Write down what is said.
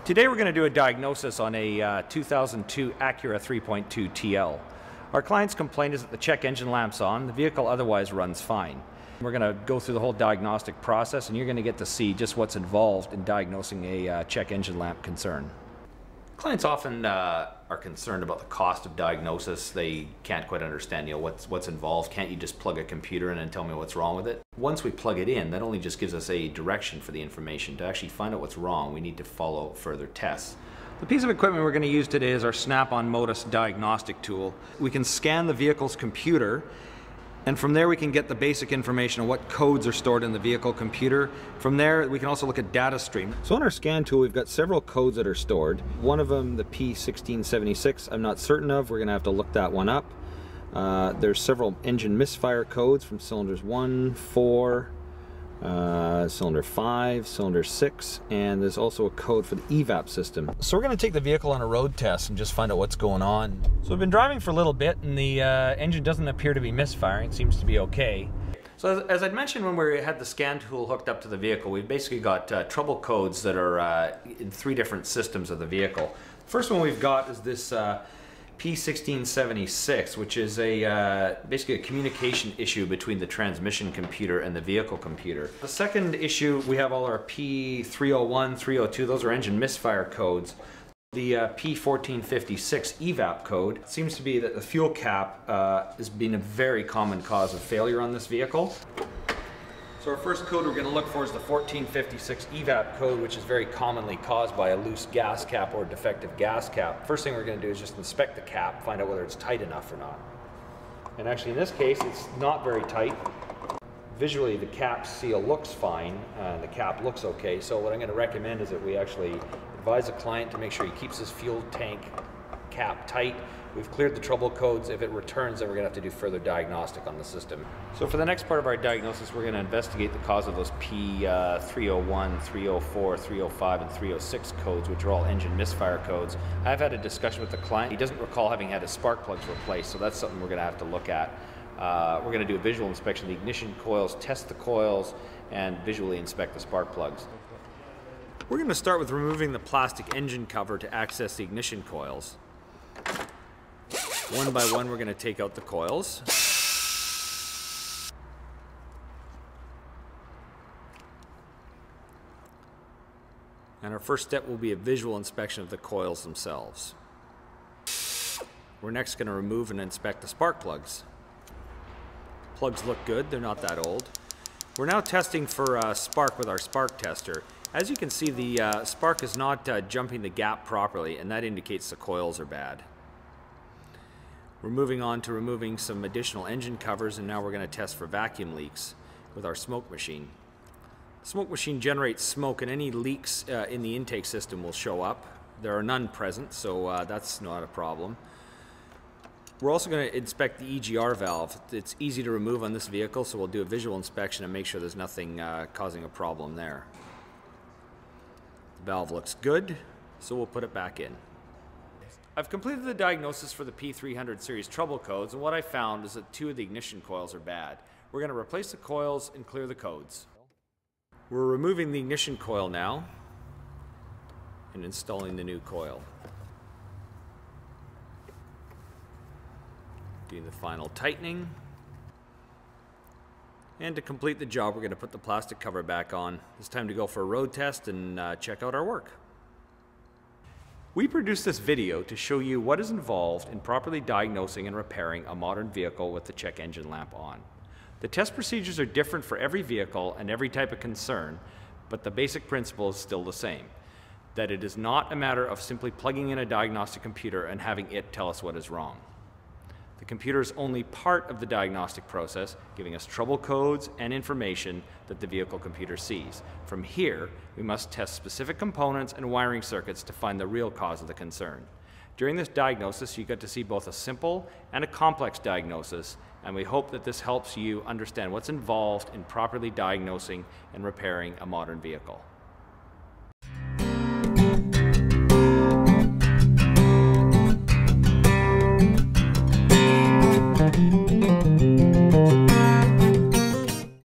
Today we're going to do a diagnosis on a 2002 Acura 3.2 TL. Our client's complaint is that the check engine lamp's on, the vehicle otherwise runs fine. We're going to go through the whole diagnostic process and you're going to get to see just what's involved in diagnosing a check engine lamp concern. Clients often are concerned about the cost of diagnosis. They can't quite understand, what's involved. Can't you just plug a computer in and tell me what's wrong with it? Once we plug it in, that only just gives us a direction for the information. To actually find out what's wrong, we need to follow further tests. The piece of equipment we're going to use today is our Snap-on Modus diagnostic tool. We can scan the vehicle's computer, and from there we can get the basic information on what codes are stored in the vehicle computer. From there we can also look at data stream. So on our scan tool we've got several codes that are stored. One of them, the P1676, I'm not certain of. We're going to have to look that one up. There's several engine misfire codes from cylinders 1, 4, cylinder 5, cylinder 6, and there's also a code for the evap system. So we're going to take the vehicle on a road test and just find out what's going on. So we've been driving for a little bit and the engine doesn't appear to be misfiring. It seems to be okay. So as I'd mentioned when we had the scan tool hooked up to the vehicle, we've basically got trouble codes that are in 3 different systems of the vehicle. The first one we've got is this P1676, which is basically a communication issue between the transmission computer and the vehicle computer. The second issue, we have all our P301, 302, those are engine misfire codes. The P1456 evap code seems to be that the fuel cap has been a very common cause of failure on this vehicle. So our first code we're going to look for is the 1456 evap code, which is very commonly caused by a loose gas cap or defective gas cap. First thing we're going to do is just inspect the cap, find out whether it's tight enough or not. And actually in this case it's not very tight. Visually the cap seal looks fine, the cap looks okay, so what I'm going to recommend is that we actually advise the client to make sure he keeps his fuel tank cap tight. We've cleared the trouble codes. If it returns, then we're going to have to do further diagnostic on the system. So for the next part of our diagnosis, we're going to investigate the cause of those P301, 304, 305, and 306 codes, which are all engine misfire codes. I've had a discussion with the client. He doesn't recall having had his spark plugs replaced, so that's something we're going to have to look at. We're going to do a visual inspection of the ignition coils, test the coils, and visually inspect the spark plugs. We're going to start with removing the plastic engine cover to access the ignition coils. One by one, we're going to take out the coils. And our first step will be a visual inspection of the coils themselves. We're next going to remove and inspect the spark plugs. Plugs look good, they're not that old. We're now testing for spark with our spark tester. As you can see, the spark is not jumping the gap properly, and that indicates the coils are bad. We're moving on to removing some additional engine covers, and now we're going to test for vacuum leaks with our smoke machine. The smoke machine generates smoke, and any leaks in the intake system will show up. There are none present, so that's not a problem. We're also going to inspect the EGR valve. It's easy to remove on this vehicle, so we'll do a visual inspection and make sure there's nothing causing a problem there. The valve looks good, so we'll put it back in. I've completed the diagnosis for the P300 series trouble codes, and what I found is that 2 of the ignition coils are bad. We're going to replace the coils and clear the codes. We're removing the ignition coil now and installing the new coil. Doing the final tightening. And to complete the job, we're going to put the plastic cover back on. It's time to go for a road test and check out our work. We produced this video to show you what is involved in properly diagnosing and repairing a modern vehicle with the check engine lamp on. The test procedures are different for every vehicle and every type of concern, but the basic principle is still the same, that it is not a matter of simply plugging in a diagnostic computer and having it tell us what is wrong. The computer is only part of the diagnostic process, giving us trouble codes and information that the vehicle computer sees. From here, we must test specific components and wiring circuits to find the real cause of the concern. During this diagnosis, you get to see both a simple and a complex diagnosis, and we hope that this helps you understand what's involved in properly diagnosing and repairing a modern vehicle. Thank you.